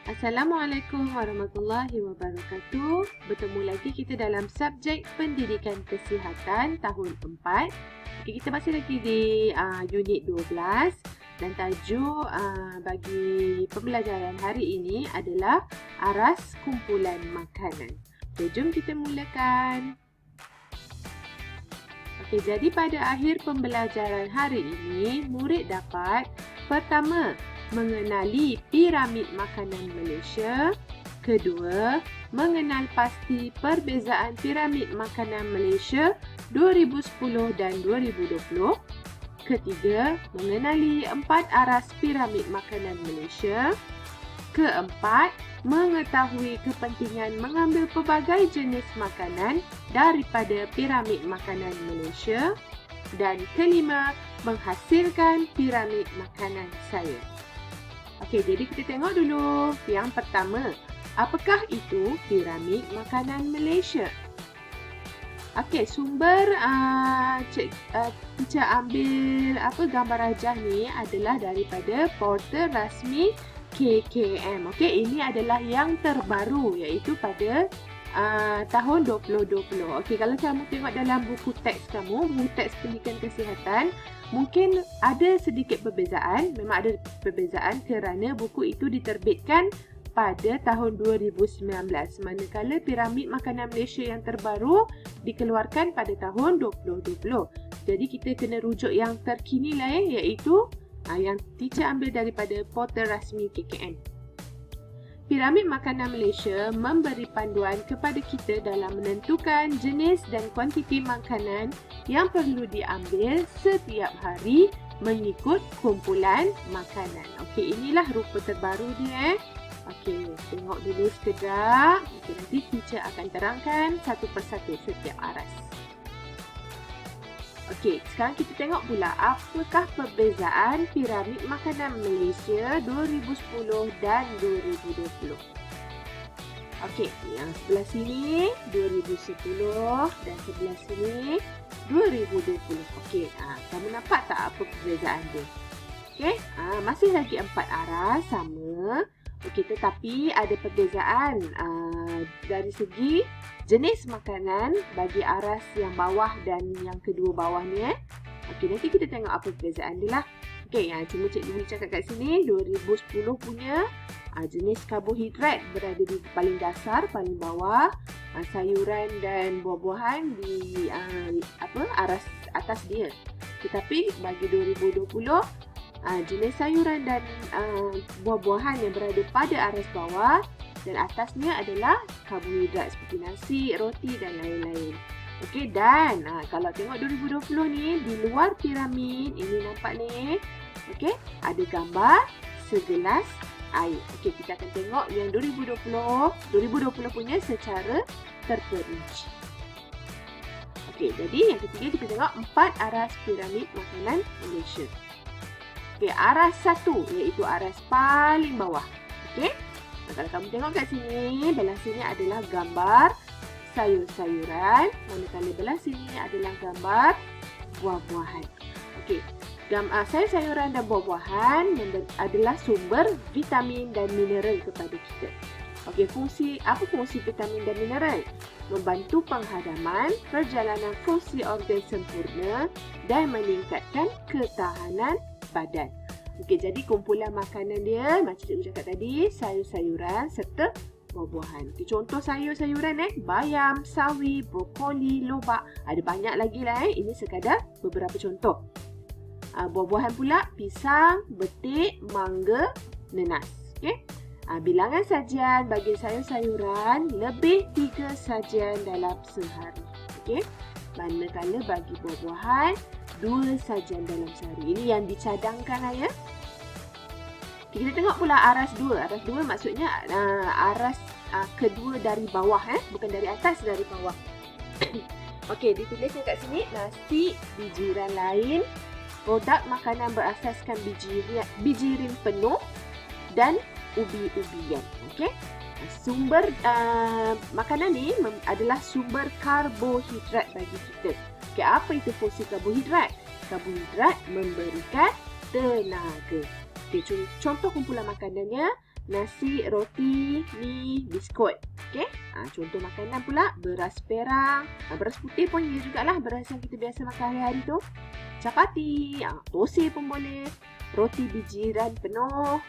Assalamualaikum warahmatullahi wabarakatuh. Bertemu lagi kita dalam subjek pendidikan kesihatan tahun 4. Kita masih lagi di unit 12 dan tajuk bagi pembelajaran hari ini adalah aras kumpulan makanan. Jom kita mulakan. Jadi pada akhir pembelajaran hari ini, murid dapat pertama, mengenali piramid makanan Malaysia. Kedua, mengenal pasti perbezaan piramid makanan Malaysia 2010 dan 2020. Ketiga, mengenali 4 aras piramid makanan Malaysia. Keempat, mengetahui kepentingan mengambil pelbagai jenis makanan daripada piramid makanan Malaysia. Dan kelima, menghasilkan piramid makanan saya. Jadi kita tengok dulu. Yang pertama, apakah itu piramid makanan Malaysia? Sumber teacher ambil gambar rajah ni adalah daripada portal rasmi KKM. Ini adalah yang terbaru, iaitu pada tahun 2020. Kalau kamu tengok dalam buku teks kamu, buku teks pendidikan kesihatan, mungkin ada sedikit perbezaan. Memang ada perbezaan kerana buku itu diterbitkan pada tahun 2019. Manakala piramid makanan Malaysia yang terbaru dikeluarkan pada tahun 2020. Jadi kita kena rujuk yang terkini lah, iaitu yang teacher ambil daripada portal rasmi KKM. Piramid makanan Malaysia memberi panduan kepada kita dalam menentukan jenis dan kuantiti makanan yang perlu diambil setiap hari mengikut kumpulan makanan. Inilah rupa terbaru dia. Tengok dulu sekejap. Nanti teacher akan terangkan satu persatu setiap aras. Sekarang kita tengok pula apakah perbezaan piramid makanan Malaysia 2010 dan 2020. Yang sebelah sini 2010 dan sebelah sini 2020. Kamu nampak tak apa perbezaan dia? Masih lagi 4 aras sama. Tetapi ada perbezaan dari segi jenis makanan bagi aras yang bawah dan yang kedua bawah ni. Nanti kita tengok apa perbezaan dia lah. Cuma Cik Dwi cakap kat sini 2010 punya jenis karbohidrat berada di paling dasar, paling bawah. Sayuran dan buah-buahan di aras atas dia. Tetapi bagi 2020 jenis sayuran dan buah-buahan yang berada pada aras bawah dan atasnya adalah karbohidrat seperti nasi, roti dan lain-lain. Dan kalau tengok 2020 ni, di luar piramid ini nampak ni, ada gambar segelas air. Kita akan tengok yang 2020 punya secara terperinci. Jadi yang ketiga kita tengok 4 aras piramid makanan Malaysia. Aras 1 iaitu aras paling bawah. Kalau kamu tengok kat sini, belah sini adalah gambar sayur-sayuran, manakala belah sini adalah gambar buah-buahan. Sayur-sayuran dan buah-buahan adalah sumber vitamin dan mineral kepada kita. Apa fungsi vitamin dan mineral? Membantu penghadaman, perjalanan fungsi organ sempurna dan meningkatkan ketahanan badan. Jadi kumpulan makanan dia macam cikgu cakap tadi, sayur-sayuran serta buah-buahan. Contoh sayur-sayuran bayam, sawi, brokoli, lobak. Ada banyak lagi lah. Ini sekadar beberapa contoh. Buah-buahan pula pisang, betik, mangga, nenas. Bilangan sajian bagi sayur-sayuran lebih 3 sajian dalam sehari. Manakala bagi buah-buahan 2 sajian dalam sehari. Ini yang dicadangkan lah ya. Kita tengok pula aras 2. Aras 2 maksudnya aras kedua dari bawah, bukan dari atas, dari bawah. Dituliskan kat sini, nasi, bijiran lain, produk makanan berasaskan bijirin penuh dan ubi-ubian. Sumber makanan ni adalah sumber karbohidrat bagi kita. Apa itu fungsi karbohidrat? Karbohidrat memberikan tenaga. Contoh kumpulan makanannya nasi, roti, mi, biskut. Okey? Contoh makanan pula beras perang. Beras putih pun ya jugalah, beras yang kita biasa makan hari-hari tu. Chapati, tosi pun boleh. Roti bijiran penuh,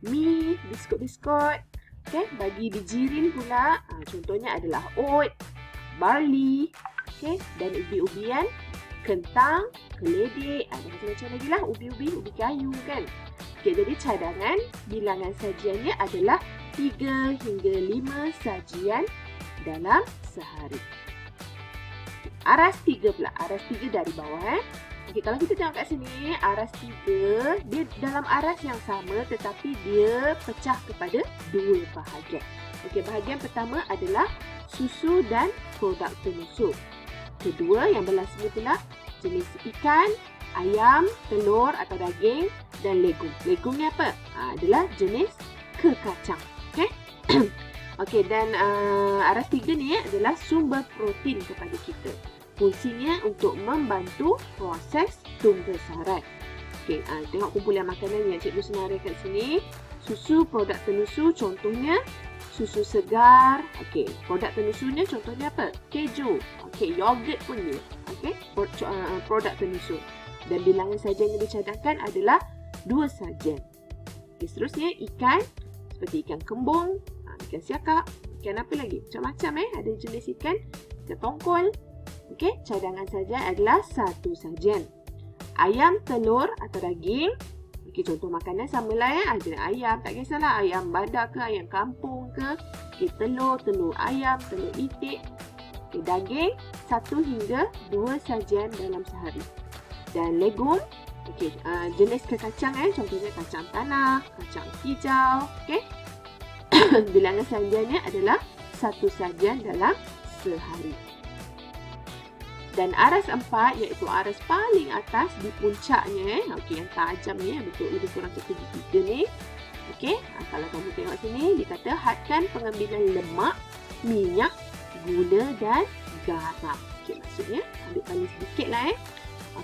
mi, biskut-biskut. Okey, bagi bijirin pula, contohnya adalah oat, barley, okey, dan ubi-ubian, kentang, keledek, ada macam-macam lagi lah, ubi-ubi kayu kan. Okey, jadi cadangan bilangan sajiannya adalah 3 hingga 5 sajian dalam sehari. Aras 3 pula, aras 3 dari bawah. Okey, kalau kita tengok kat sini, aras 3, dia dalam aras yang sama tetapi dia pecah kepada 2 bahagian. Okey, bahagian pertama adalah susu dan produk penusuk. Kedua, yang belah sini pula, jenis ikan, ayam, telur atau daging dan legum. Legum ni apa? Adalah jenis kekacang. Okey. Okey, dan aras 3 ni adalah sumber protein kepada kita. Fungsinya untuk membantu proses pembesaran. Okey, tengok kumpulan makanan yang cikgu senarai kat sini. Susu, produk penusu, contohnya susu segar. Okey, produk penusunya contohnya apa? Keju. Okey, yogurt pun dia. Okey, produk penusu. Dan bilangan sajian yang dicadangkan adalah 2 sajian. Okey, seterusnya ikan seperti ikan kembung, ikan siakap, ikan apa lagi? Macam-macam ada jenis ikan, ikan tongkol. Okey, cadangan sajian adalah 1 sajian. Ayam, telur atau daging. Okey, contoh makanan samalah ada ayam, tak kisahlah ayam bandar ke, ayam kampung ke. Okey, telur ayam, telur itik. Okey, daging 1 hingga 2 sajian dalam sehari. Dan legum, okey, jenis kekacang contohnya kacang tanah, kacang hijau. Okey. Bilangan sajiannya adalah 1 sajian dalam sehari. Dan aras 4 iaitu aras paling atas di puncaknya okey, yang tajam ni bentuk lebih kurang segitiga ni. Okey, kalau kamu tengok sini dikata hadkan pengambilan lemak, minyak, gula dan garam. Okey, maksudnya ambil paling sedikitlah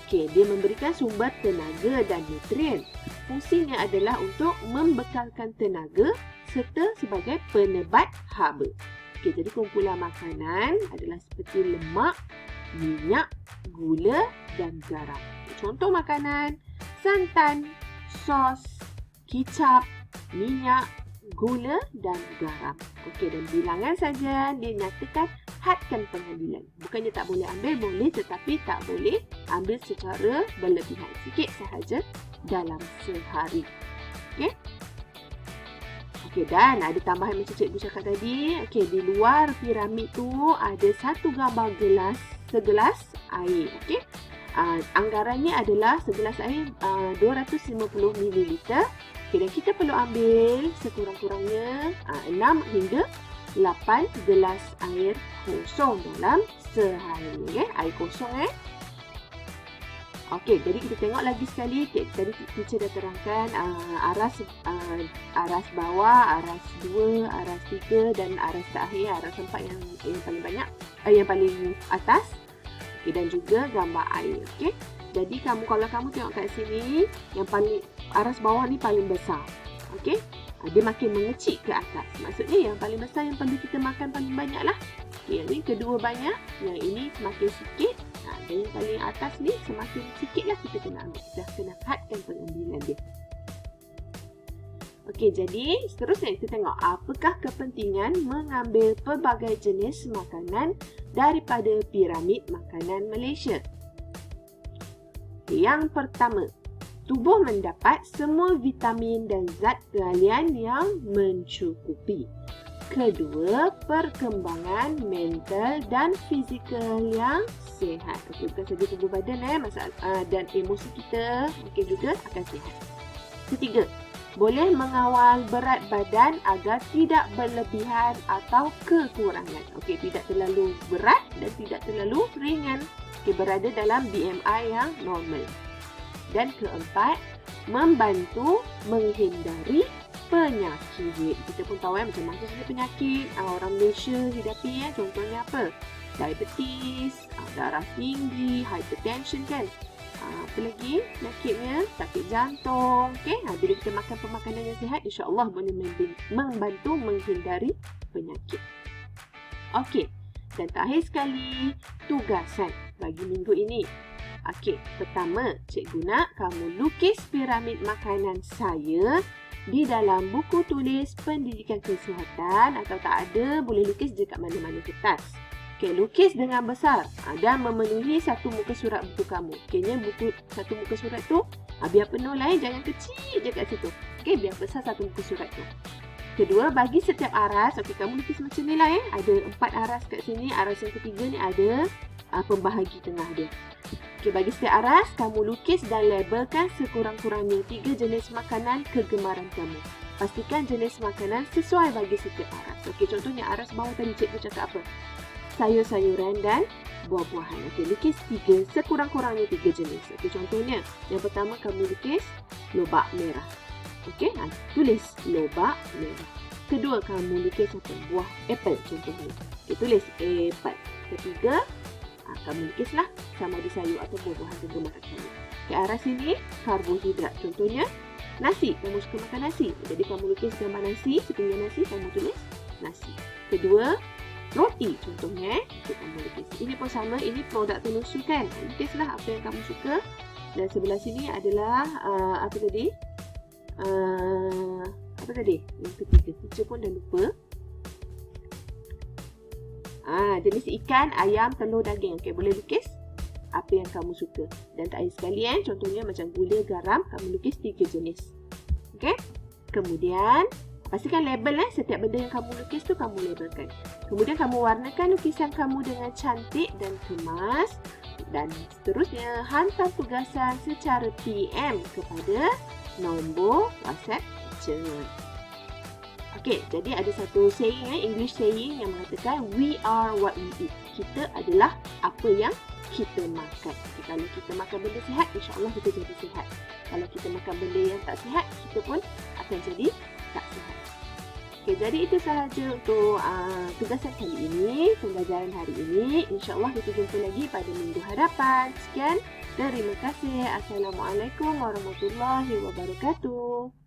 Okey, dia memberikan sumber tenaga dan nutrien. Fungsinya adalah untuk membekalkan tenaga serta sebagai penebat haba. Okey, jadi kumpulan makanan adalah seperti lemak, minyak, gula dan garam. Contoh makanan, santan, sos, kicap, minyak, gula dan garam. Okey, dan bilangan saja dia nyatakan hadkan pengambilan. Bukannya tak boleh ambil, boleh, tetapi tak boleh ambil secara berlebihan. Sikit sahaja dalam sehari. Okey. Okey, dan ada tambahan macam cikgu cakap tadi. Okey, di luar piramid tu ada satu gambar segelas air. Okey. Anggarannya adalah segelas air 250 ml. Okey, dan kita perlu ambil sekurang-kurangnya 6 hingga 8 gelas air kosong dalam sehari. Air kosong Okey, jadi kita tengok lagi sekali. Tadi teacher dah terangkan aras bawah, aras 2, aras 3 dan aras terakhir, aras 4 yang paling banyak, yang paling atas. Okey, dan juga gambar air. Okey. Jadi kalau kamu tengok kat sini, yang paling aras bawah ni paling besar. Okey. Dia makin mengecil ke atas. Maksudnya yang paling besar yang perlu kita makan paling banyak lah. Okay, yang ni kedua banyak. Yang ini semakin sikit. Dan yang paling atas ni semakin sikit lah kita kena ambil. Dah kena hadkan pengambilan dia. Okey, jadi seterusnya kita tengok apakah kepentingan mengambil pelbagai jenis makanan daripada piramid makanan Malaysia. Yang pertama, tubuh mendapat semua vitamin dan zat galian yang mencukupi. Kedua, perkembangan mental dan fizikal yang sihat. Okey, bukan saja tubuh badan dan emosi kita mungkin juga akan sihat. Ketiga, boleh mengawal berat badan agar tidak berlebihan atau kekurangan. Okey, tidak terlalu berat dan tidak terlalu ringan. Okey, berada dalam BMI yang normal. Dan keempat, membantu menghindari penyakit. Kita pun tahu macam mana saja penyakit orang Malaysia hidapi. Contohnya apa? Diabetes, darah tinggi, hypertension kan. Apa lagi penyakitnya? Sakit jantung. Okey, bila kita makan pemakanan yang sihat, insya-Allah boleh membantu menghindari penyakit. Okey, dan terakhir sekali, tugasan bagi minggu ini. Okey, pertama, cikgu nak kamu lukis piramid makanan saya di dalam buku tulis pendidikan kesihatan, atau tak ada, boleh lukis dekat mana-mana kertas. Okey, lukis dengan besar dan memenuhi satu muka surat buku kamu. Okeynya satu muka surat tu biar penuh lah, jangan kecil je kat situ. Okey, biar besar satu muka surat tu. Kedua, bagi setiap aras, okey, kamu lukis macam ni lah ada 4 aras kat sini. Aras yang ketiga ni ada pembahagi tengah dia. Okey, bagi setiap aras, kamu lukis dan labelkan sekurang-kurangnya 3 jenis makanan kegemaran kamu. Pastikan jenis makanan sesuai bagi setiap aras. Okey, contohnya aras bawah tadi cikgu cakap apa? Sayur-sayuran dan buah-buahan. Okey, lukis sekurang-kurangnya 3 jenis. Okey, contohnya, yang pertama kamu lukis lobak merah. Okey, tulis lobak merah. Kedua, kamu lukis apa? Buah apple contohnya. Okey, tulis apple. Ketiga, kamu lukislah sama ada sayur atau buah-buahan kegemaran kamu. Okey, arah sini karbohidrat. Contohnya, nasi. Kamu suka makan nasi. Jadi, kamu lukis gambar nasi. Sepinggan nasi, kamu tulis nasi. Kedua, roti contohnya, kamu lukis. Ini pun sama, ini produk penusukan. Lukislah apa yang kamu suka. Dan sebelah sini adalah apa tadi? Yang ketiga, teacher pun dah lupa. Jenis ikan, ayam, telur, daging. Okey, boleh lukis apa yang kamu suka. Dan terakhir sekali contohnya macam gula, garam, kamu lukis 3 jenis. Okey. Kemudian pastikan label setiap benda yang kamu lukis tu kamu labelkan. Kemudian kamu warnakan lukisan kamu dengan cantik dan kemas. Dan seterusnya, hantar tugasan secara PM kepada nombor WhatsApp teacher. Okey, jadi ada satu saying, English saying yang mengatakan we are what we eat. Kita adalah apa yang kita makan. Okay, kalau kita makan benda sihat, insya-Allah kita jadi sihat. Kalau kita makan benda yang tak sihat, kita pun akan jadi tak sihat. Okey, jadi itu sahaja untuk tugasan kali ini, pembelajaran hari ini. InsyaAllah kita jumpa lagi pada minggu hadapan. Sekian, terima kasih. Assalamualaikum warahmatullahi wabarakatuh.